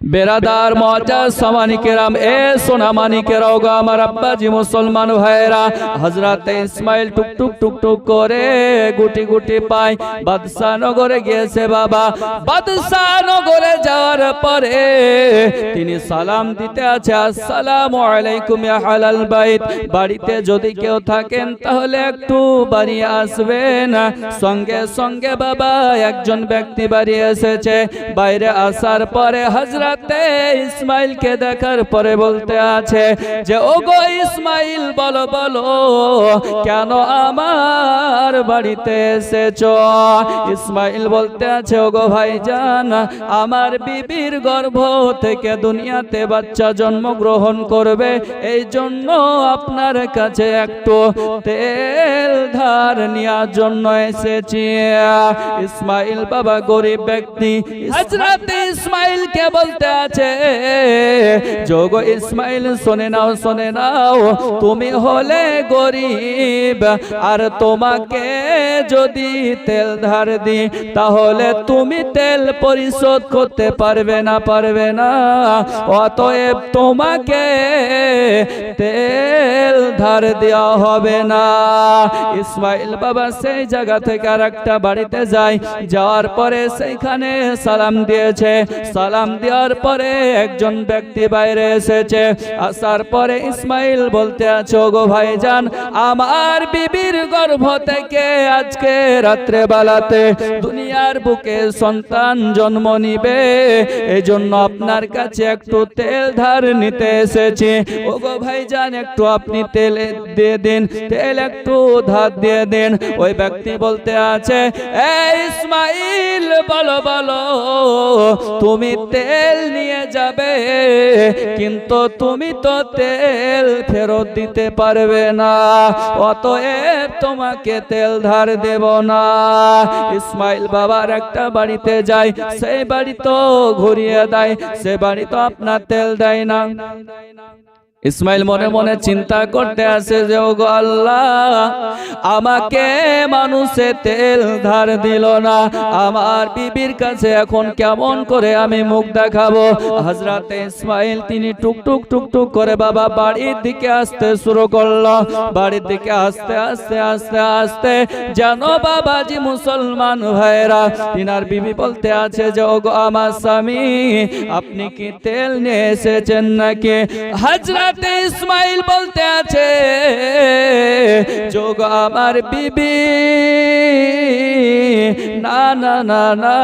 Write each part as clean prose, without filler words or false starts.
বেরাদার মুআজ্জাজ সামানিকেরাম, এ সোনামানিকেরাও গো আমার আব্বাজি মুসলমান ভাইরা, হযরতে ইসমাইল টুকটুক টুকটুক করে গুটি গুটি পায় বাদশা নগরে গিয়েছে। বাবা বাদশা নগরে যাওয়ার পরে তিনি সালাম দিতে আছে, আসসালামু আলাইকুম ইয়া হালাল বাইত, বাড়িতে যদি কেউ থাকেন তাহলে একটু বাড়ি আসবেন। সঙ্গে সঙ্গে বাবা একজন ব্যক্তি বাড়ি এসেছে। বাইরে আসার পরে হযরতে ইসমাইলকে দেখার পরে বলতে আছে যে ওগো ইসমাইল, বলো বলো কেন আমার বাড়িতে এসেছো? ইসমাইল বলতে আছে ওগো ভাইজান, আমার বিবির গর্ভ থেকে দুনিয়াতে বাচ্চা জন্মগ্রহণ করবে, এই জন্য আপনার কাছে একটু তেল ধার নেওয়ার জন্য এসেছি। ইসমাইল বাবা গরিব ব্যক্তি, হযরত ইসমাইল কে বলতে আছে যোগো ইসমাইল, শুনে নাও শুনে নাও, তুমি হলে গরিব আর তোমাকে যদি তেল ধার দিই তাহলে তুমি তেল পরিশোধ করতে পারবে না অতএব তোমাকে তেল ধার দেওয়া হবে না। ইসমাইল বাবা সেই জায়গা থেকে আর একটা বাড়িতে যায়, যাওয়ার পরে সেইখানে সালাম দিয়েছে। সালাম দেওয়ার পরে একজন ব্যক্তি বাইরে এসেছে। আসার পরে ইসমাইল বলতে আছে ওগো ভাইজান, আমার বিবির গর্ভ থেকে আজকে রাত্রে বেলাতে দুনিয়ার বুকে সন্তান জন্ম নিবে, এই জন্য আপনার কাছে একটু তেল ধার নিতে এসেছি। ওগো ভাইজান একটু আপনি তেল দিয়ে দিন, তেল একটু ধার দিয়ে দিন। ওই ব্যক্তি বলতে আছে এই ইসমাইল, বলো বলো তুমি তেল নিয়ে যাবে কিন্তু তুমি তো তেল ফেরত দিতে পারবে না, অতএব তোমাকে তেল ধার দেব না। ইসমাইল বাবার একটা বাড়িতে যায়, সেই বাড়ি তো ঘুরিয়ে দেয়, সে বাড়ি তো আপনার তেল দেয় না। ইসমাইল মনে মনে চিন্তা করতে আসে যে ওগো আল্লাহ, আমাকে মানুষে তেল ধার দিল না, আমার বিবির কাছে এখন কেমন করে আমি মুখ দেখাবো? হযরতে ইসমাইল তিনি টুকটুক টুকটুক করে বাবা বাড়ির দিকে আসতে শুরু করলো। বাড়ির দিকে আস্তে আস্তে আস্তে আস্তে যেন বাবাজি মুসলমান ভাইরা, তিনার বিবি বলতে আছে যে ওগো আমার স্বামী, আপনি কি তেল নিয়ে এসেছেন নাকি? হযরত ইসমাইল বলতে আছে যোগ আমার বিবি, না না না না,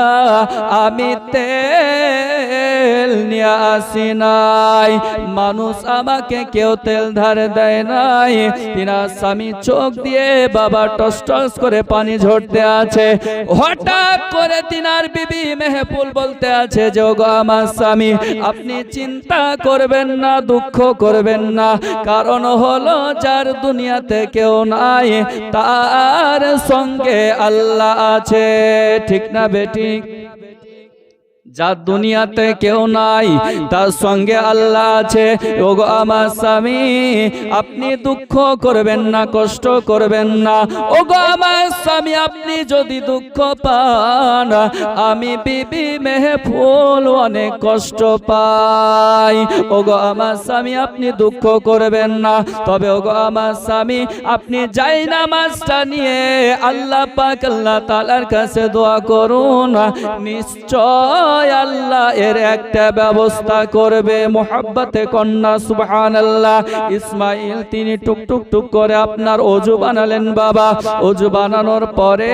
আমি তেল নিয়ে আসি নাই, মানুষ আমাকে কেউ তেল ধার দেয় নাই। তিনার স্বামী চোখ দিয়ে বাবা টস টস করে পানি ঝরতে আছে। হঠাৎ করে তিনার বিবি মেহফুল বলতে আছে যোগ আমার স্বামী, আপনি চিন্তা করবেন না, দুঃখ করবেন না, কারণ হলো যার দুনিয়াতে কেউ নাই তার সঙ্গে আল্লাহ আছে, ঠিক না বেঠিক? যার দুনিয়াতে কেউ নাই তার সঙ্গে আল্লাহ আছে। ওগো আমার স্বামী, আপনি দুঃখ করবেন না, কষ্ট করবেন না। ওগো আমার স্বামী, আপনি যদি দুঃখ পান, আমি বিবি মেহফুল অনেক কষ্ট পাই। ওগো আমার স্বামী, আপনি দুঃখ করবেন না, তবে ওগো আমার স্বামী, আপনি যাই নামাজটা নিয়ে আল্লাহ পাক আল্লাহ তাআলার কাছে দোয়া করুন, নিশ্চয় আল্লাহ এর একটা ব্যবস্থা করবে। মোহাব্বতে কন্যা সুবহানাল্লাহ। ইসমাইল তিনি টুকটুক টুক করে আপনার ওযু বানালেন বাবা। ওযু বানানোর পরে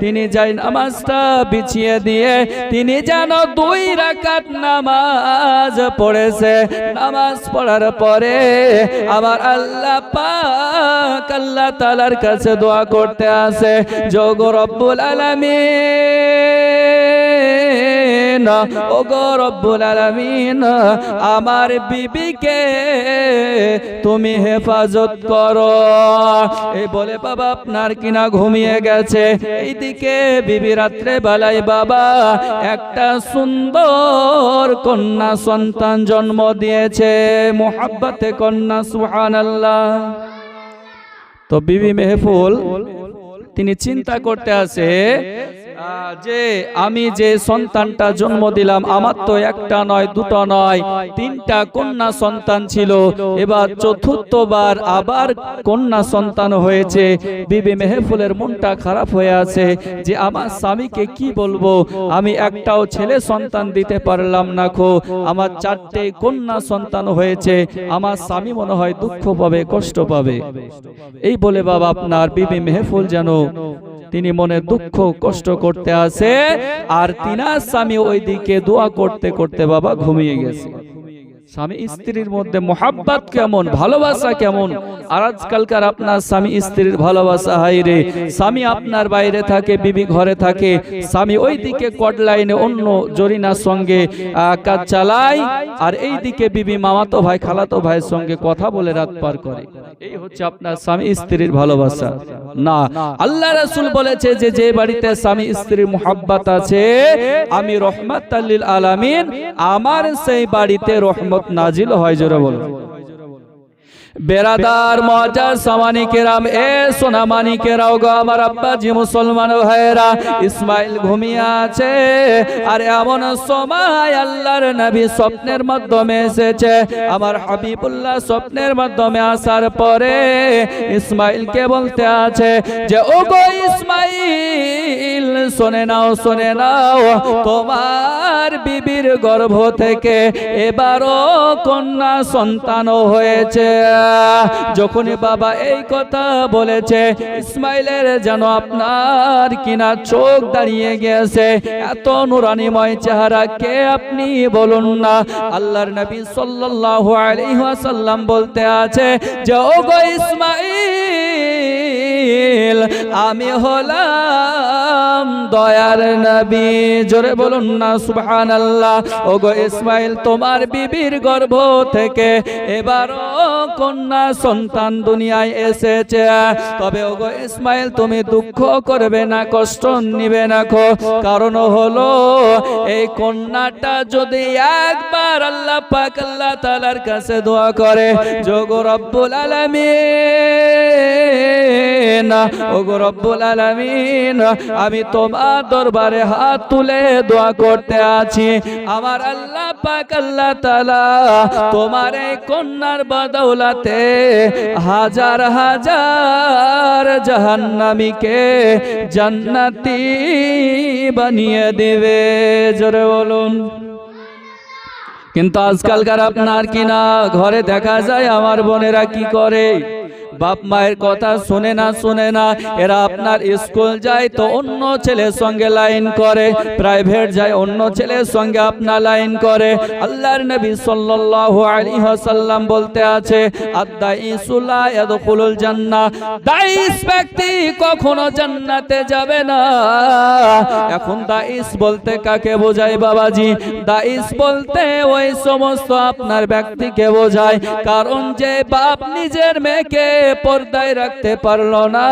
তিনি যাই নামাজটা বিছিয়ে দিয়ে তিনি যেন 2 রাকাত নামাজ পড়েছে। নামাজ পড়ার পরে আবার আল্লাহ পাক আল্লাহ তাআলার কাছে দোয়া করতে আসে, যোগো রব্বুল আলামিন, ওগো রব্বুল আলামিন, আমার বিবিকে তুমি হেফাজত করো। এই বলে বাবা আপনার কিনা ঘুমিয়ে গেছে। এইদিকে বিবি রাত্রে বেলায় বাবা একটা সুন্দর কন্যা সন্তান জন্ম দিয়েছে। মোহাব্বতে কন্যা, সুবহানাল্লাহ। তো বিবি মেহফুল তিনি চিন্তা করতে আছে যে আমি যে সন্তানটা জন্ম দিলাম আমার তো একটা নয় দুটো নয় তিনটা কন্যা সন্তান ছিল, এবার চতুর্থবার আবার কন্যা সন্তান হয়েছে। বিবি মেহফুলের মনটা খারাপ হয়ে আছে যে আমার স্বামীকে কি বলবো, আমি একটাও ছেলে সন্তান দিতে পারলাম না খো, আমার চারটে কন্যা সন্তান হয়েছে, আমার স্বামী মনে হয় দুঃখ পাবে কষ্ট পাবে। এই বলে বাবা আপনার বিবি মেহফুল যেন তিনি মনে দুঃখ কষ্ট করতে আছে, আর তিনার স্বামী ওইদিকে দোয়া করতে করতে বাবা ঘুমিয়ে গেছে। স্বামী স্ত্রীর মধ্যে মোহাব্বত কেমন, ভালোবাসা কেমন। আর আজকালকার আপনার স্বামী স্ত্রীর ভালোবাসা হাই রে, স্বামী আপনার বাইরে থাকে, বিবি ঘরে থাকে, স্বামী ওইদিকে কড লাইনে অন্য জরিনার সঙ্গে কাজ চালায়, আর এইদিকে বিবি মামাতো ভাই খালাতো ভাইয়ের সঙ্গে কথা বলে রাত পার করে। এই হচ্ছে আপনার স্বামী স্ত্রীর ভালোবাসা না। আল্লাহ রাসূল বলেছে যে যে বাড়িতে স্বামী স্ত্রীর মোহাব্বত আছে আমি রহমাতাল লিল আলামিন, আমার সেই বাড়িতে রহমত নাজিল হয়। জোরে বলো। বেরাদার মজার সামানি কেরাম, এ সোনামানি কেরাও গো আমার আব্বাজি মুসলমান ভাইরা, ইসমাইল ঘুমিয়ে আছে, আর এমন সময় আল্লাহর নবী স্বপ্নের মাধ্যমে এসেছে। আমার হাবিবুল্লাহ স্বপ্নের মাধ্যমে আসার পরে ইসমাইলকে বলতে আছে যে ও গো ইসমাইল, শুনে নাও শুনে নাও, তোমার বিবির গর্ভ থেকে এবারও কন্যা সন্তান হয়েছে। যখনই বাবা এই কথা বলেছে ইসমাইলের যেন আপনার কিনা চোখ দাঁড়িয়ে গেছে, এত নুরানিময় চেহারা কে আপনি বলুন না। আল্লাহর নবী সাল্লাল্লাহু আলাইহি ওয়াসাল্লাম বলতে আছে যে ও গো ইসমাইল, আমি হলাম দয়ার নবী। জোরে বলুন না সুবহানাল্লাহ। ও গো ইসমাইল, তোমার বিবির গর্ভ থেকে এবারও কন্যা সন্তান দুনিয়ায় এসেছে। তবে ও গো ইসমাইল, তুমি দুঃখ করবে না, কষ্ট নিবে না, কারণ হলো এই কন্যাটা যদি একবার আল্লাহ পাক আল্লাহ তাআলার কাছে দোয়া করে, যোগো রব্বুল আলামিন, ও গো রব্বুল আলামিন, আমি তোমার দরবারে হাত তুলে দোয়া করতে আছি, আমার আল্লাহ পাক আল্লাহ তাআলা তোমার এই কন্যার বদৌলতে হাজার হাজার জাহান্নামীকে জান্নাতি বানিয়ে দেবে। জোরে বলুন। কিন্তু আজকালকার আপনার কিনা ঘরে দেখা যায় আমার বোনেরা কি করে, বাপ মায়ের কথা শুনে না, এরা আপনার স্কুল যায় তো অন্য ছেলের সঙ্গে লাইন করে, প্রাইভেট যায় অন্য ছেলের সঙ্গে আপনার লাইন করে। আল্লাহর নবী সাল্লাল্লাহু আলাইহি ওয়াসাল্লাম বলতে আছে আদ-দাইসু লা ইয়াদখুলুল জান্নাহ, দাইস ব্যক্তি কখনো জান্নাতে যাবে না। এখন দাইস বলতে কাকে বোঝায় বাবাজি? দাইস বলতে ওই সমস্ত আপনার ব্যক্তিকে বোঝায়, কারণ যে বাপ নিজের মেয়েকে পর্দায় রাখতে পারলো না,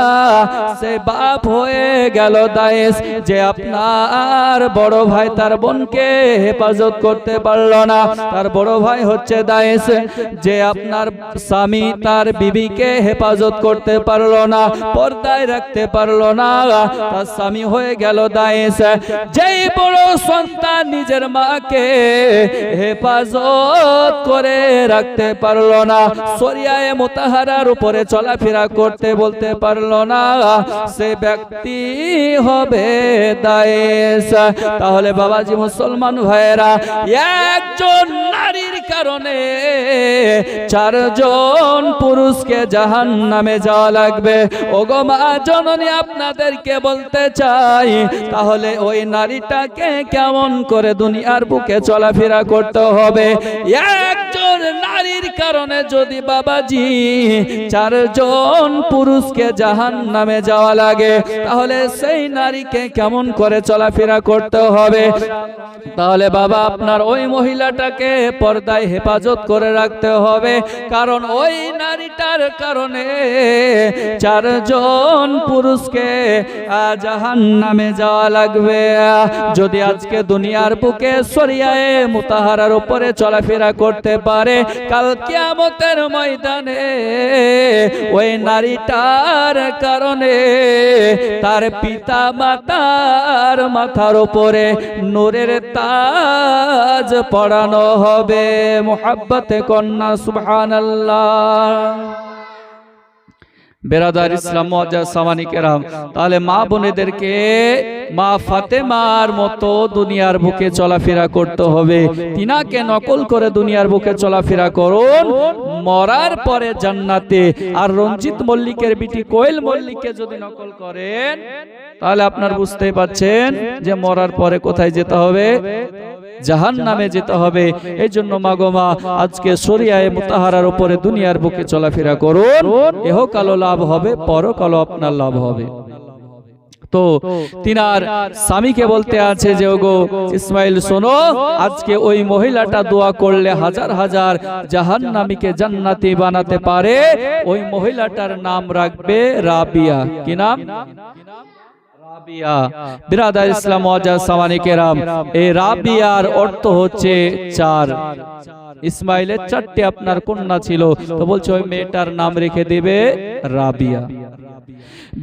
সে বাপ হয়ে গেল দায়েশ। যে আপনার বড় ভাই তার বোনকে হেফাজত করতে পারলো না, তার বড় ভাই হচ্ছে দায়েশ। যে আপনার স্বামী তার বিবিকে হেফাজত করতে পারলো না, পর্দায় রাখতে পারলো না, তার স্বামী হয়ে গেল দায়েশ। যেই বড় সন্তান নিজের মাকে হেফাজত করে রাখতে পারলো না, শরিয়ায়ে মুতাহারার উপরে চলাফেরা করতে বলতে পারলো না, সে ব্যক্তি হবে দায়েশ। তাহলে বাবাজি মুসলমান ভাইয়েরা, একজন নারীর কারণে চারজন পুরুষকে জাহান্নামে যাওয়া লাগবে। ওগো মা জননী, আপনাদেরকে বলতে চাই, তাহলে ওই নারীটাকে কেমন করে দুনিয়ার বুকে চলাফেরা করতে হবে? একজন নারীর কারণে যদি বাবাজি চারজন পুরুষকে জাহান্নামে যাওয়া লাগে, তাহলে সেই নারীকে কেমন করে চলাফেরা করতে হবে? তাহলে বাবা আপনার ওই মহিলাটাকে পর্দায় হেফাজত করে রাখতে হবে, কারণ ওই নারীটার কারণে চারজন পুরুষকে জাহান্নামে যাওয়া লাগবে। যদি আজকে দুনিয়ার বুকে শরিয়ায়ে মুতাহারার উপরে চলাফেরা করতে পারে, কাল কিয়ামতের ময়দানে ওই নারীটার কারণে তার পিতা মাতার মাথার উপরে নূরের তাজ পড়ানো হবে। মুহাব্বতে কন্যা সুবহানাল্লাহ। বেরাদার ইসলাম মুআজ্জাজ সামানি কেরাম, তাহলে মা বোনেদেরকে মা ফাতেমার মতো দুনিয়ার বুকে চলাফেরা করতে হবে। তিনাকে নকল করে দুনিয়ার বুকে চলাফেরা করুন, মরার পরে জান্নাতে। আর রঞ্জিত মল্লিকের বিটি কোয়েল মল্লিককে যদি নকল করেন তাহলে আপনার বুঝতেই পারছেন যে মরার পরে কোথায় যেতে হবে, জাহান্নামে যেতে হবে। এই জন্য মাগো মা, আজকে শরিয়ায়ে মুতাহারার উপরে দুনিয়ার বুকে চলাফেরা করুন, ইহকালও লাভ হবে, পরকালও আপনার লাভ হবে। তো তিনার স্বামীকে বলতে আছে যে ওগো ইসমাইল শোনো, আজকে ওই মহিলাটা দোয়া করলে হাজার হাজার জাহান্নামীকে জান্নাতি বানাতে পারে। ওই মহিলাটার নাম রাখবে রাবিয়া। কি নাম? রাবিয়া। বিরাদার ইসলাম মুআজ্জাজ সামানি কেরাম, এই রাবিয়ার অর্থ হচ্ছে চার। ইসমাইলের চারটি আপনার কন্যা ছিল, তো বলছে ওই মেয়েটার নাম রেখে দেবে রাবিয়া।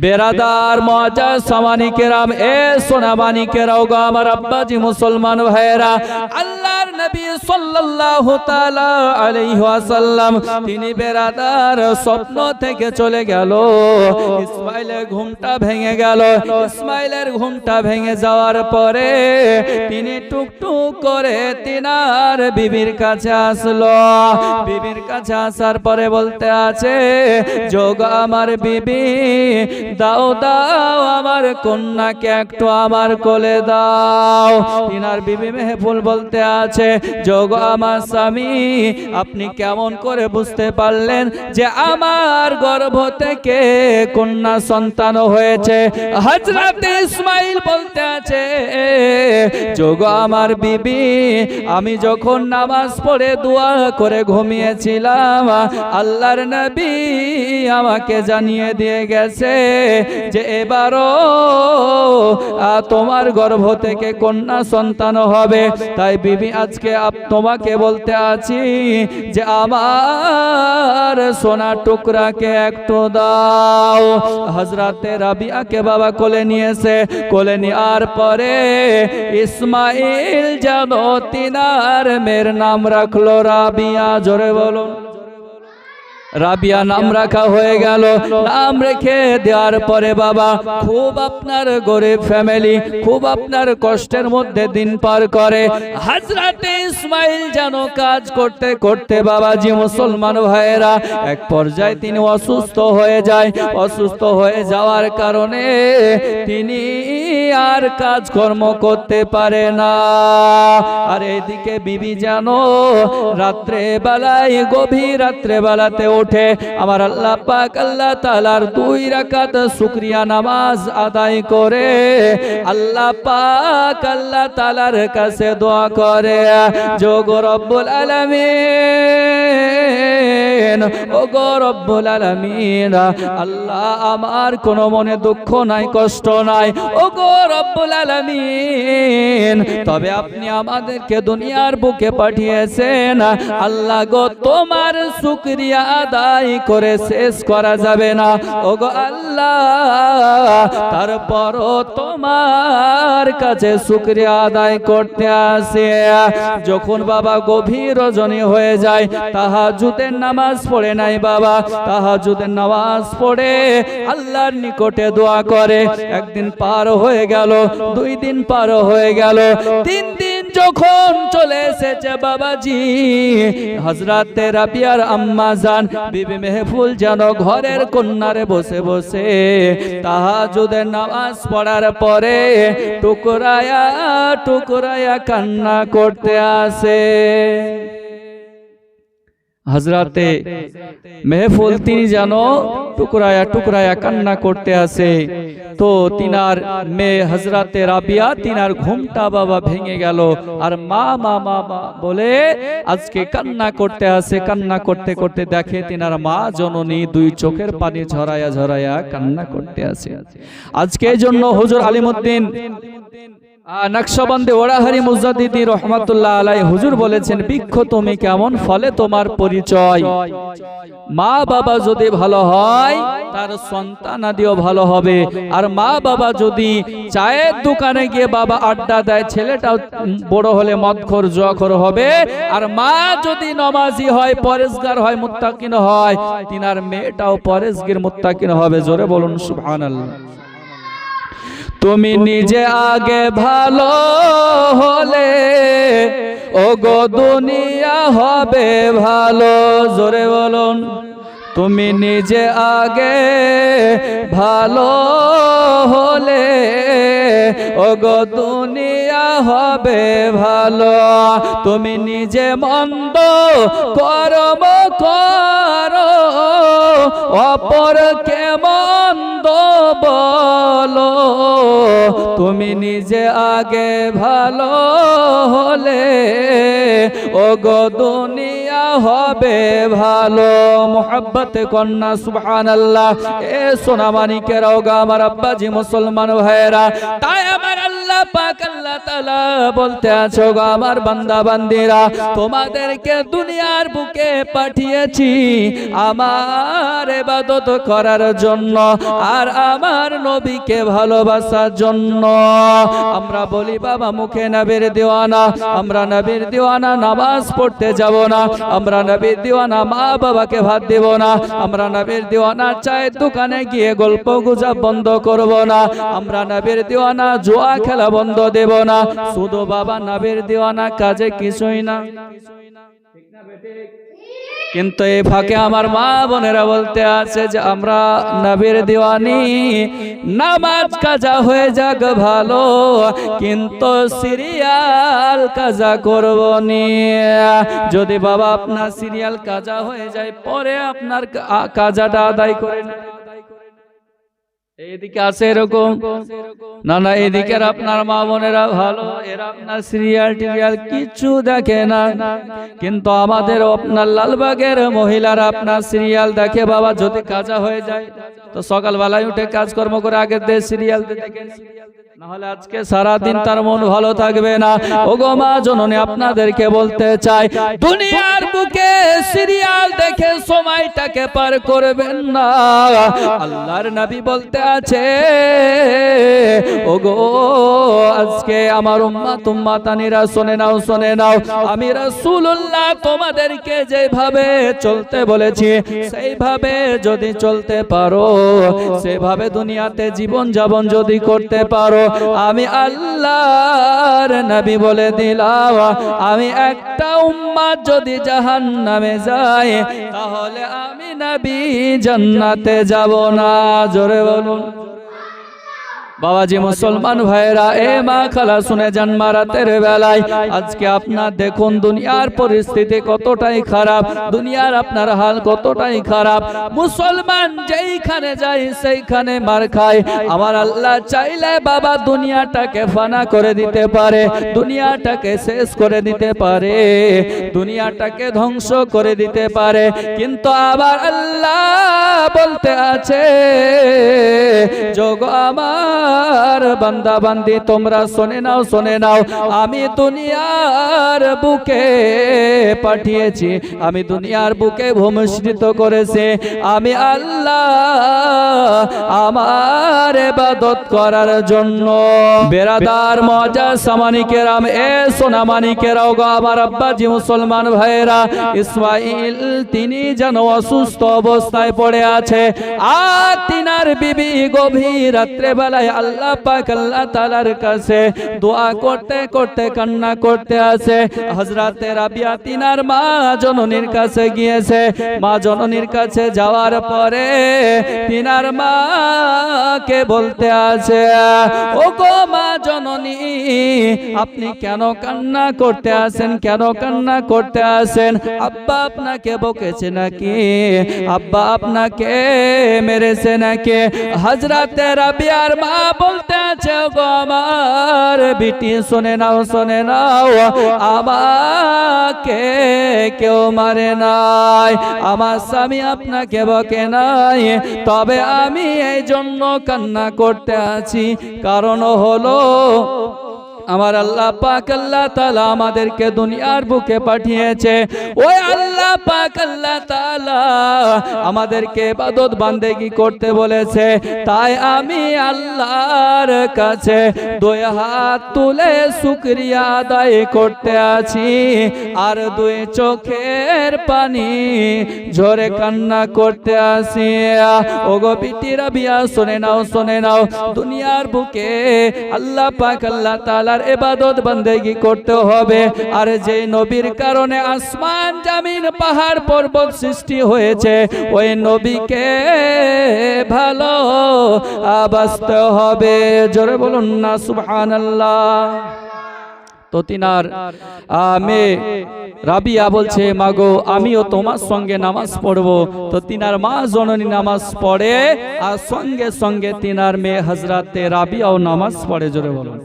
বেরাদার মুআজ্জাজ সামানি কেরাম, এ সোনামানি কেরাও গো আমার আব্বাজি মুসলমান ভাইরা, আল্লাহর নবী সাল্লাল্লাহু তাআলা আলাইহি ওয়াসাল্লাম তিনি বেরাদার স্বপ্ন থেকে চলে গেল। ইসমাইলের ঘুমটা ভেঙে গেল। ইসমাইলের ঘুমটা ভেঙে যাওয়ার পরে তিনি টুকটুক করে তিনার বিবির কাছে আসলো। বিবির কাছে আসার পরে বলতে আছে, যোগ আমার বিবি, দাও দাও আমার কন্যাকে একটু আমার কোলে দাও। তিনার বিবি মেহফুল বলতে আছে, যোগ আমার স্বামী, আপনি কেমন করে বুঝতে পারলেন যে আমার গর্ভ থেকে কন্যা সন্তান হয়েছে? হযরত ইসমাইল বলতে আছে, যোগ আমার বিবি, আমি যখন নামাজ পড়ে দোয়া করে ঘুমিয়েছিলাম, আল্লাহর নবী আমাকে জানিয়ে দিয়ে গেছে যে এবারও তোমার গর্ভ থেকে কন্যা সন্তান হবে। তাই বিবি আজকে তোমাকে বলতে আছি যে আমার সোনা টুকরাকে একটু দাও। হযরতে রাবিয়াকে বাবা কোলে নিয়েছে। কোলে নেওয়ার পরে ইসমাইল যেন তিনার মেয়ের নাম রাখলো রাবিয়া। জোরে বলুন। রাবিয়া নাম রাখা হয়ে গেল। নাম রেখে দেওয়ার পরে বাবা, খুব আপনার গরিব ফ্যামিলি, খুব আপনার কষ্টের মধ্যে দিন পার করে। হযরতে ইসমাইল যেন কাজ করতে করতে বাবাজি মুসলমান ভাইয়েরা, এক পর্যায়ে তিনি অসুস্থ হয়ে যায়। অসুস্থ হয়ে যাওয়ার কারণে তিনি আর কাজকর্ম করতে পারে না। আর এদিকে বিবি যেন রাত্রে বেলায়, গভীর রাত্রে বেলাতে উঠে আমার আল্লাহ পাক আল্লাহ তাআলার 2 রাকাত শুকরিয়া নামাজ আদায় করে আল্লাহ পাক আল্লাহ তাআলার কাছে দোয়া করে, যোগ রব্বুল আলামিন, ও গো রব্বুল আলামিন, আল্লাহ আমার কোনো মনে দুঃখ নাই, কষ্ট নাই, ও গো রব্বুল আলামিন, তবে আপনি আমাদেরকে দুনিয়ার বুকে পাঠিয়েছেন, আল্লাহ গো তোমার শুকরিয়া আদায় করে শেষ করা যাবে না। ওগো আল্লাহ, তারপরও তোমার কাছে শুকরিয়া আদায় করতে আসে। যখন বাবা গভীর রজনী হয়ে যায়, তাহাজ্জুদের নামাজ পড়ে নাই বাবা, তাহাজ্জুদের নামাজ পড়ে আল্লাহর নিকটে দোয়া করে। একদিন পার হয়ে গেল, 2 দিন পার হয়ে গেল, 3 দিন যখন চলে এসেছে বাবাজি, হযরতে রাবিয়ার আম্মা জান বিবি মেহফুল যেন ঘরের কোণারে বসে বসে তাহাজ্জুদের নামাজ পড়ার পরে টুকরায়া টুকরায়া কান্না করতে আসে। হযরতে মেহফুল তিনি যেন টুকরায়া টুকরায়া কান্না করতে আসে। তো তিনার মেয়ে হযরতে রাবিয়া, তিনার ঘুমটা বাবা ভেঙে গেল। আর মা মা মা বলে আজকে কান্না করতে আসে। কান্না করতে করতে দেখে তিনার মা জননী 2 চোখের পানি ঝরায়া ঝরায়া কান্না করতে আসে। আজকে এই জন্য হুজুর আলিমউদ্দিন নকশবন্দি ওড়াহারি মুজাদ্দিদি রহমাতুল্লাহ আলাইহি হুজুর বলেছেন, বৃক্ষ তুমি কেমন, ফলে তোমার পরিচয়। মা বাবা যদি ভালো হয় তার সন্তানাদিও ভালো হবে। আর মা বাবা যদি চায়ের দোকানে গিয়ে বাবা আড্ডা দেয়, ছেলেটাও বড় হলে মদখোর জুয়াখোর হবে। আর মা যদি নমাজি হয়, পরেজগার হয়, মুত্তাকিন হয়, তিনার মেয়েটাও পরেজগির মুত্তাকিন হবে। জোরে বলুন সুবহানাল্লাহ। তুমি নিজে আগে ভালো হলে ওগো দুনিয়া হবে ভালো। জোরে বলুন। তুমি নিজে আগে ভালো হলে ওগো দুনিয়া হবে ভালো। তুমি নিজে মন্দ কর্ম করো, অপরকে মন্দ বলো। তুমি নিজে আগে ভালো হলে ওগো দুনিয়া হবে ভালো। মোহাব্বত কন্যা সুবহানাল্লাহ। এ সোনামানিকেরা ওগো আমার আব্বাজি মুসলমান ভাইরা, তাই আমার আল্লাহ পাক আল্লাহ তাআলা বলতে আছো গো আমার বান্দা বান্দিরা, তোমাদেরকে দুনিয়ার বুকে পাঠিয়েছি আমার ইবাদত করার জন্য আর আমার নবীকে ভালোবাসার জন্য। আমরা বলি বাবা মুখে নবীর দিওয়ানা, আমরা নবীর দিওয়ানা, নামাজ পড়তে যাব না। আমরা নবীর দিওয়ানা, মা বাবাকে ভাত দেব না। আমরা নবীর দিওয়ানা, চায়ের দোকানে গিয়ে গল্প গুজব বন্ধ করব না। আমরা নবীর দিওয়ানা, জুয়া খেলা বন্ধ দেব না। শুধু বাবা নবীর দিওয়ানা, কাজে কিছুই না। কিন্তু এই ফাঁকে আমার মা বোনেরা বলতে আছে যে আমরা নবীর দিওয়ানি, নামাজ কাজা হয়ে যাক ভালো, কিন্তু সিরিয়াল কাজা করব নি। যদি বাবা আপনার সিরিয়াল কাজা হয়ে যায়, পরে আপনার কাজাটা আদায় করে নেন। এইদিকে আছে এরকম না, না এদিকে আপনার মা বোনেরা ভালো, এরা আপনার সিরিয়াল টিরিয়াল কিছু দেখে না। কিন্তু আমাদের আপনার লালবাগের মহিলারা আপনার সিরিয়াল দেখে। বাবা যদি কাজা হয়ে যায় তো সকালবেলায় উঠে কাজকর্ম করে আগের দিয়ে সিরিয়াল দেখে, নাহলে আজকে সারাদিন তার মন ভালো থাকবে না। ওগো মা জননী, আপনাদেরকে বলতে চাই, দুনিয়ার বুকে সিরিয়াল দেখে সময়টাকে পার করবেন না। আল্লাহর নবী বলতে আছে, ওগো আজকে আমার উম্মত উম্মাতানিরা শুনে নাও, শুনে নাও, আমি রাসূলুল্লাহ তোমাদেরকে যেভাবে চলতে বলেছি সেইভাবে যদি চলতে পারো, সেভাবে দুনিয়াতে জীবন যাপন যদি করতে পারো, আমি আল্লাহর নবী বলে দিলাম, আমি একটা উম্মত যদি জাহান্নামে যায়, তাহলে আমি নবী জান্নাতে যাব না। জোরে বলুন। বাবাজি মুসলমান ভাইরা, এ মা খালা শুনে যান, রাতের বেলায় আজকে আপনার দেখুন দুনিয়ার পরিস্থিতি কতটাই খারাপ, দুনিয়ার আপনার হাল কতটাই খারাপ। মুসলমান যেইখানে যায় সেইখানে মার খায়। আমার আল্লাহ চাইলে বাবা দুনিয়াটাকে ফানা করে দিতে পারে, দুনিয়াটাকে শেষ করে দিতে পারে, দুনিয়াটাকে ধ্বংস করে দিতে পারে। কিন্তু আবার আল্লাহ বলতে আছে, যোগ আমার বান্দা বান্দি তোমরা শুনে নাও, শুনে নাও, আমি দুনিয়ার বুকে পাঠিয়েছি, আমি দুনিয়ার বুকে ভূমিষ্ঠিত করেছি আমি আল্লাহ আমার ইবাদত করার জন্য। বেরাদার মজা সামানিকেরাম, এ সোনামানিকেরাও গো আমার আব্বাজি মুসলমান ভাইরা, ইসমাইল তিনি যেন অসুস্থ অবস্থায় পড়ে আছে। আর তিনার বিবি গভীর রাত্রে বেলায় আল্লাহ পাক আল্লাহ তাআলার কাছে দোয়া করতে করতে কান্না করতে আছে। হযরতে রাবিয়া তিনার মা জননীর কাছে গিয়েছে। মা জননীর কাছে যাওয়ার পরে তিনার মাকে বলতে আছে, ও গো মা জননী, আপনি কেন কান্না করতে আছেন, কেন কান্না করতে আছেন? আব্বা আপনাকে বকেছে নাকি? আব্বা আপনাকে মেরেছে নাকি? হযরতে রাবিয়ার মা বলতে আছে, গো আমার বিটি শুনে নাও, শুনে নাও, আমাকে কেউ মারে নাই, আমার স্বামী আপনাকে বকে নাই, তবে আমি এই জন্য কান্না করতে আছি, কারণ হলো আমার আল্লাহ পাক আল্লাহ তাআলা আমাদেরকে দুনিয়ার বুকে পাঠিয়েছে। ওই আল্লাহ পাক আল্লাহ তাআলা আমাদেরকে ইবাদত বান্দেগি করতে বলেছে। তাই আমি আল্লাহর কাছে দুই হাত তুলে শুকরিয়া আদায় করতে আছি, আর দুই চোখের পানি ঝরে কান্না করতে আছি। ওগো বিটি রাবিয়া, শুনে নাও শুনে নাও, দুনিয়ার বুকে আল্লাহ পাক আল্লাহ তাআলার ইবাদত বান্দেগি করতে হবে। আর যে নবীর কারণে আসমান জমিন পাহাড় পর্বত সৃষ্টি হয়েছে, ওই নবীকে ভালো বাসতে হবে। জোরে বলুন না সুবহানাল্লাহ। তো তিনার মেয়ে রাবিয়া বলছে, মাগো আমিও তোমার সঙ্গে নামাজ পড়বো। তো তিনার মা জননী নামাজ পড়ে, আর সঙ্গে সঙ্গে তিনার মেয়ে হযরতে রাবিয়াও নামাজ পড়ে। জোরে বলুন।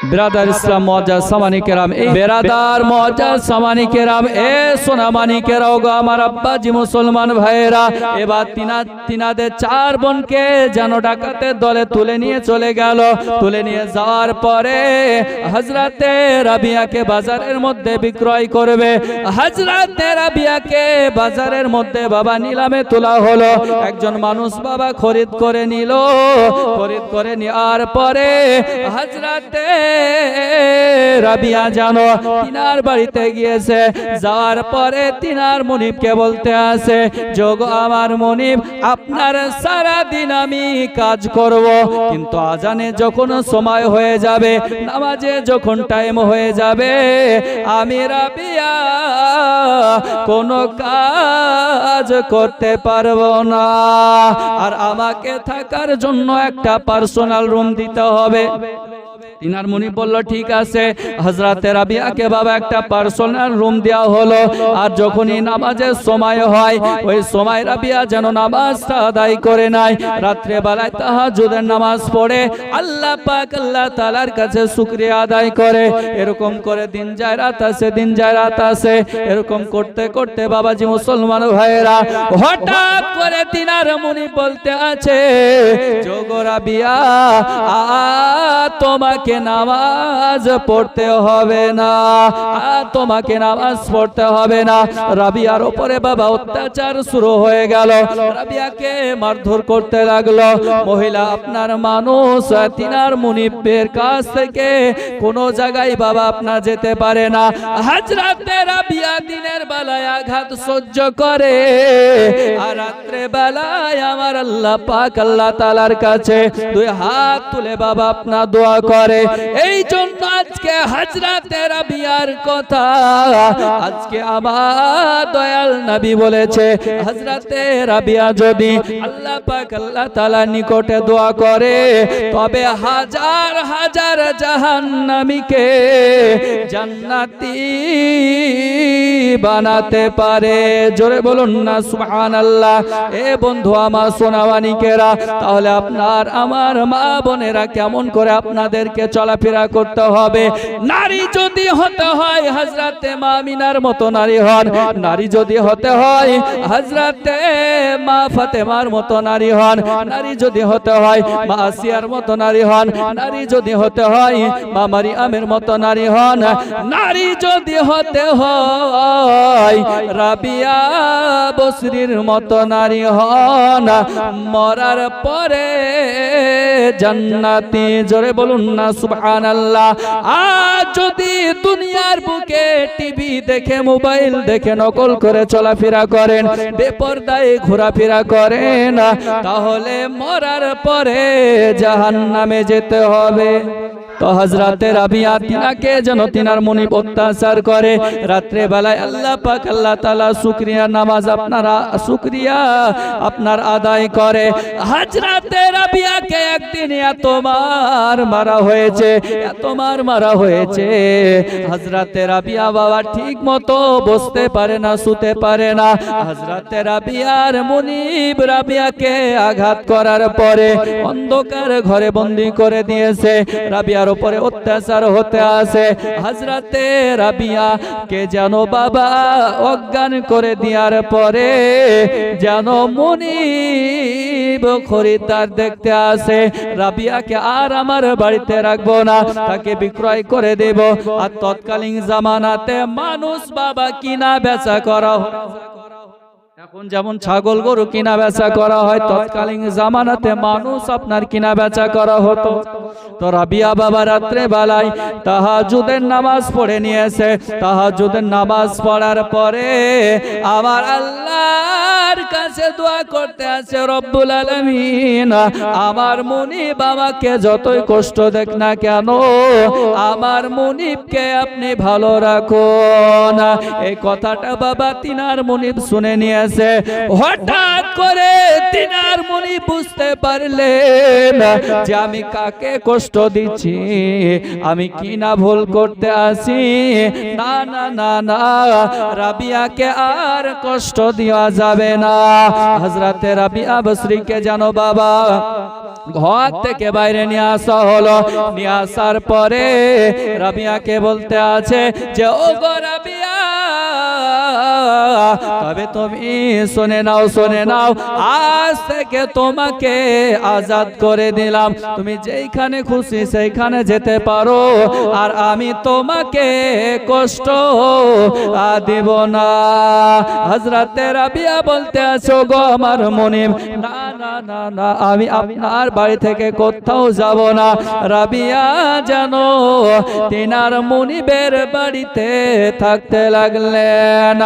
बिरादर इस्लाम मौजूद सामानी केराम, बिरादर मौजूद सामानी केराम, ए सोनामानी केराओ गो आमार अब्बा जी मुसलमान भाईरा। एबार तिनाদের চার বোনকে যেন ডাকাতের দলে তুলে নিয়ে চলে গেল। তুলে নিয়ে যাওয়ার পরে হযরতে রাবিয়াকে বাজারের মধ্যে বিক্রয় করবে। হযরতে রাবিয়াকে বাজারের মধ্যে বাবা নিলামে তোলা হলো। একজন মানুষ বাবা খরিদ করে নিল। খরিদ করে নেওয়ার পরে হযরতে রাবিয়া জানো তিনার বাড়িতে গিয়েছে। যাওয়ার পরে তিনার মুনিবকে বলতে আসে, যোগ আমার মুনিব, আপনার সারা দিন আমি কাজ করব, কিন্তু আজানে যখন সময় হয়ে যাবে, নামাজে যখন টাইম হয়ে যাবে, আমি রাবিয়া কোনো কাজ করতে পারবো না। আর আমাকে থাকার জন্য একটা পার্সোনাল রুম দিতে হবে। তিনার মুনি বলল ঠিক আছে। হযরতে রাবিয়াকে বাবা একটা পার্সোনাল রুম দেওয়া হলো। আর যখনই নামাজের সময় হয়, ওই সময় রাবিয়া যেন নামাজটা আদায় করে নাই। রাত্রে বেলায় তাহাজ্জুদের নামাজ পড়ে আল্লাহ পাক আল্লাহ তাআলার কাছে শুকরিয়া আদায় করে। এরকম করে দিন যায় রাত আসে, দিন যায় রাত আসে। এরকম করতে করতে বাবাজি মুসলমান ভাইয়েরা, হঠাৎ করে তিনার মুনি বলতে আছে, যোগ রাবিয়া তোমাকে নামাজ পড়তে হবে না, তোমাকে নামাজ পড়তে হবে না। রাবিয়ার উপরে বাবা অত্যাচার শুরু হয়ে গেল। রাবিয়াকে মারধর করতে লাগলো। মহিলা আপনার মানুষ, তিনার মুনিবের কাছ থেকে কোনো জায়গায় বাবা আপনার যেতে পারে না। হযরতে রাবিয়া দিনের বেলায় আঘাত সহ্য করে, আর রাত্রে বেলায় আমার আল্লাহ পাক আল্লাহ তাআলার কাছে দুই হাত তুলে বাবা আপনার দোয়া করে। এই জন্য আজকে হযরতে রাবিয়ার কথা আজকে আমার দয়াল নবী বলেছে, হযরতে রাবিয়া যদি আল্লাহ পাক আল্লাহ তাআলার নিকটে দোয়া করে, তবে হাজার হাজার জাহান্নামীকে জান্নাতি বানাতে পারে। জোরে বলুন না সুবহানাল্লাহ। এ বন্ধু আমার সোনামানিকেরা, তাহলে আপনার আমার মা বোনেরা কেমন করে আপনাদেরকে চলাফেরা করতে হবে। নারী যদি হতে হয় হযরতে মা আমিনার মতো নারী হন, নারী যদি হতে হয় হযরতে মা ফাতেমার মতো নারী হন, নারী যদি হতে হয় মা আসিয়ার মতো নারী হন, নারী যদি হতে হয় মা মারিয়ামের মতো নারী হন, নারী যদি হতে হয় রাবিয়া বসরির মতো নারী হন, মরার পরে জান্নাতি। জোরে বলুন না সুবহানাল্লাহ। আজ যদি দুনিয়ার বুকে টিভি দেখে মোবাইল দেখে নকল করে চলাফেরা করেন, বেপরদায় ঘোরাফেরা করেন, তাহলে মরার পরে জাহান্নামে যেতে হবে। তো হযরতে রাবিয়া তিনাকে যেন তিনার মুনিব অত্যাচার করে। রাত্রে বেলায় আল্লাহ পাক আল্লাহ তাআলা শুকরিয়া নামাজ আপনারা শুকরিয়া আপনার আদায় করে। হযরতে রাবিয়াকে একদিন এত মার মারা হয়েছে, এত মার মারা হয়েছে, হযরতে রাবিয়া বাবা ঠিক মতো বসতে পারে না, শুতে পারে না। হযরতে রাবিয়ার মুনিব রাবিয়াকে আঘাত করার পরে অন্ধকার ঘরে বন্দী করে দিয়েছে। রাবিয়ার উপরে অত্যাচার হতে আসে। হযরতে রাবিয়া কে যেন বাবা অজ্ঞান করে দেওয়ার পরে যেন মুনিব খরিদ্দার দেখতে আসে, রাবিয়াকে আর আমার বাড়িতে রাখবো না, তাকে বিক্রয় করে দেব। আর তৎকালীন জামানাতে মানুষ বাবা কিনা বেচা করা, এখন যেমন ছাগল গরু কিনা বেচা করা হয়, তৎকালীন জামানাতে মানুষ আপনার কিনা বেচা করা হতো। তো রাবিয়া বাবা রাত্রে বেলায় তাহাজ্জুদের নামাজ পড়ে নিয়েছে। তাহাজ্জুদের নামাজ পড়ার পরে আমার আল্লাহর কাছে দোয়া করতে আছে, রব্বুল আলামিন আমার মুনিব আমাকে যতই কষ্ট দেখ না কেন, আমার মুনিবকে আপনি ভালো রাখুন। এই কথাটা বাবা তিনার মুনিব শুনে নিয়েছে। হঠাৎ করে তিনার মুনিব বুঝতে পারলেন যে আমি কাকে কষ্ট দিচ্ছি, আমি কি না ভুল করতে আসি। না না না না, রাবিয়াকে আর কষ্ট দেওয়া যাবে না। হযরতে রাবিয়া বসরিকে জানো বাবা ঘর থেকে বাইরে নিয়ে আসা হলো। নিয়ে আসার পরে রাবিয়াকে বলতে আছে যে ও গো রাবিয়া, তবে তুমি শুনে নাও, শুনে নাও, আজ থেকে তোমাকে আজাদ করে দিলাম, তুমি যেখানে খুশি সেইখানে যেতে পারো, আর আমি তোমাকে কষ্ট দেব না। হযরতে রাবিয়া বলতে আছো গো আমার মুনিব, না না না না, আমি আপনার বাড়ি থেকে কোথাও যাব না। রাবিয়া জানো তিনার মুনিবের বাড়িতে থাকতে লাগলেন।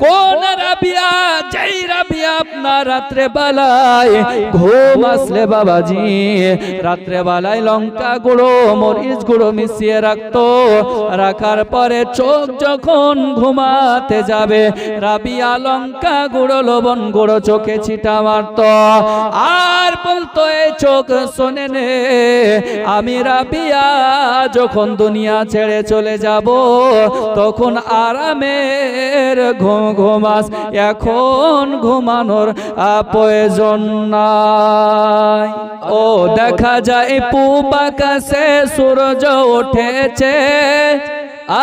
কোন রাবিয়া? যেই রাবিয়া আপনার রাত্রে বেলায় ঘুম আসলে বাবাজি রাত্রে বেলায় লঙ্কা গুঁড়ো মরিচ গুঁড়ো মিশিয়ে রাখতো, রাখার পরে চোখ যখন ঘুমাতে যাবে রাবিয়া লঙ্কা গুঁড়ো লবণ গুঁড়ো চোখে ছিটা মারতো, আর বলতো এই চোখ শোনে নে, আমি রাবিয়া যখন দুনিয়া ছেড়ে চলে যাব তখন আরামের ঘুম ঘুমাস, এখন ঘুমানোর প্রয়োজন নাই। ও দেখা যায় পূব আকাশে সূর্য উঠেছে,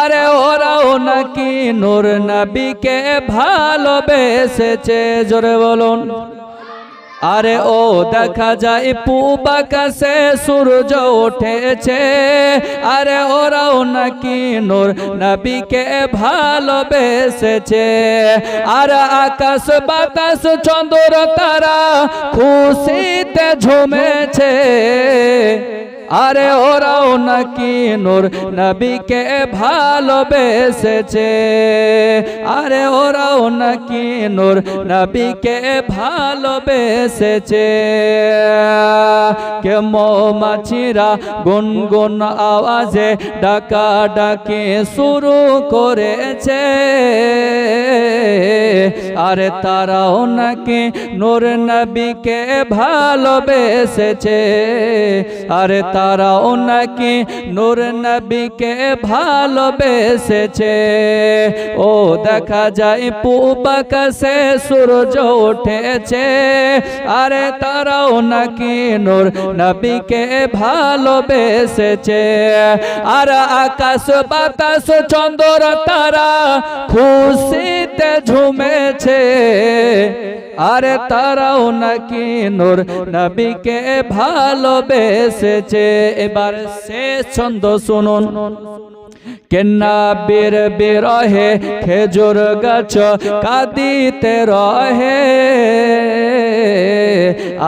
আরে ওরাও নাকি নূর নবীকে ভালোবেসেছে, জোরে বলুন। আরে ও দেখা যায় পূব আকাশে সূর্য উঠেছে, আরে ওরাও নাকি নূর নবীকে ভালোবেসেছে, আর আকাশ বাতাস চন্দ্র তারা খুশিতে ঝুমেছে, আরে ওরাও নাকি নূর নবীকে ভালোবেসেছে, আরে ওরাও নাকি নূর নবীকে ভালোবেসেছে। কে মৌমাছিরা গুনগুন আওয়াজে ডাকা ডাকি শুরু করেছে, আরে তারাও নাকি নূর নবীকে ভালোবেসেছে, আরে তারাও নাকি নূর নবীকে ভালোবেসেছে। ও দেখা যায় পূব আকাশে সূর্য উঠেছে, আরে তারাও নাকি নূর নবীকে ভালোবেসেছে, আর আকাশ বাতাস চন্দ্র তারা খুশিতে ঝুমেছে, আরে তারাও নাকি নূর নবীকে ভালোবেসেছে। এবার শেষ ছন্দ শুনুন। কেন্না বীর বিরহে খেজুর গাছ কাঁদিতে রহে,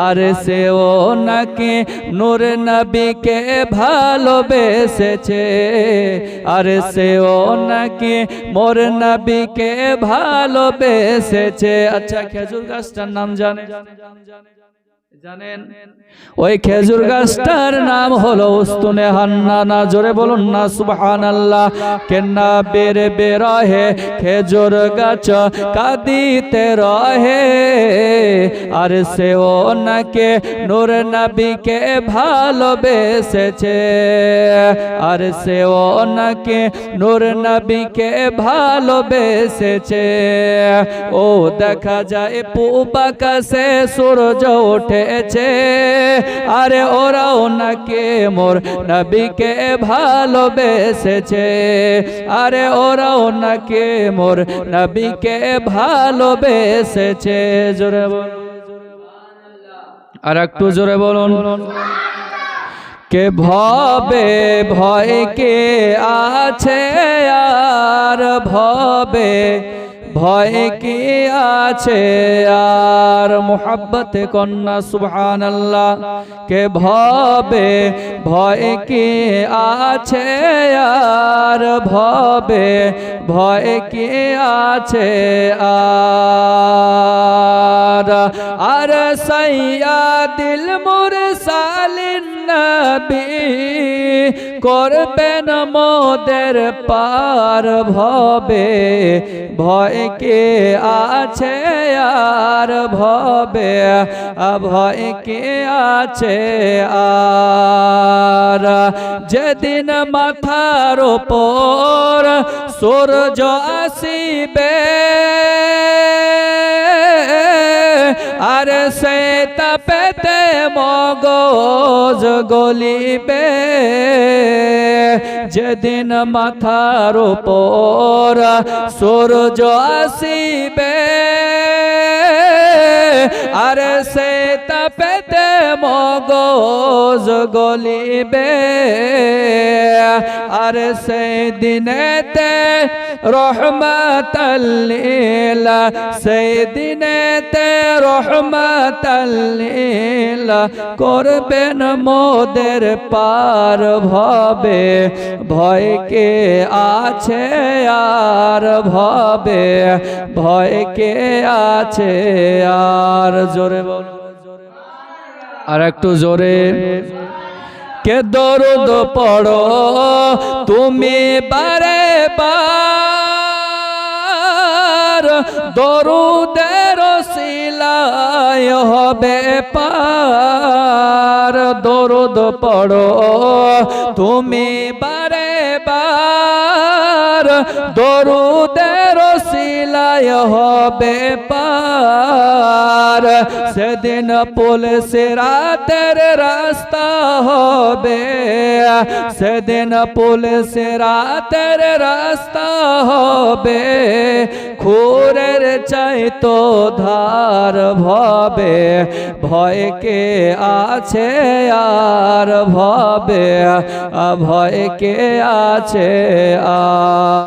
আর সেও নাকি নূর নবীকে ভালোবেসেছে, আর সেও নাকি মোর নবীকে ভালোবেসেছে। আচ্ছা খেজুর গাছটার নাম জানেন? ওই খেজুর গাছটার নাম হলো উস্তুনে হান্নানা, জোরে বলুন না সুবহানাল্লাহ। কেন্না বের বেরহে খেজুর গাছ কাঁদিতে রহে, আর সেও নাকি নূর নবীকে ভালোবেসেছে, আর সেও নাকি নূর নবীকে ভালোবেসেছে। ও দেখা যায় পূব আকাশে সূর্য উঠেছে, আরে ওরাও নাকি মোর নবীকে ভালোবেসেছে, আরে ওরাও নাকি মোর নবীকে ভালোবেসেছে, জোরে বল। আর একটু জোরে বলুন। কে ভবে ভয় কে আছে আর ভবে ভয় কি আছে আর মোহাব্বতে কন্যা সুবহানাল্লাহ। কে ভবে ভয় কি আছে আর ভবে ভয় কি আছে আর সাইয়্যিদুল মুরসালিন নবী করবেন মোদের পার ভবে ভয় কে আছে আর ভবে ভয় কে আছে আর যেদিন মাথার উপর সূর্য আসিবে আর সে তাপেতে মগজ গলিবে যেদিন মাথার উপর সূর্য আসিবে আর সে তাপেতে মগজ গলিবে আর সে দিনেতে রহমাতাল লিল সেই দিনেতে রহমাতাল লিল করবেন মোদের পার ভবে ভয় কে আছে আর ভবে ভয় কে আছে আর জোরে বল আর একটু জোরে। কে দরুদ পড়ো তুমি বারে বার দরুদের ওসিলায় হবে পার দরুদ পড়ো তুমি বারে বার দরুদের ওসিলায় হবে পার সেদিন পুল সিরাতের রাস্তা হবে সেদিন পুল সিরাতের রাস্তা হবে খুরের চাইতো ধার ভবে ভয় কে আছে আর ভবে ভয় কে আছে আর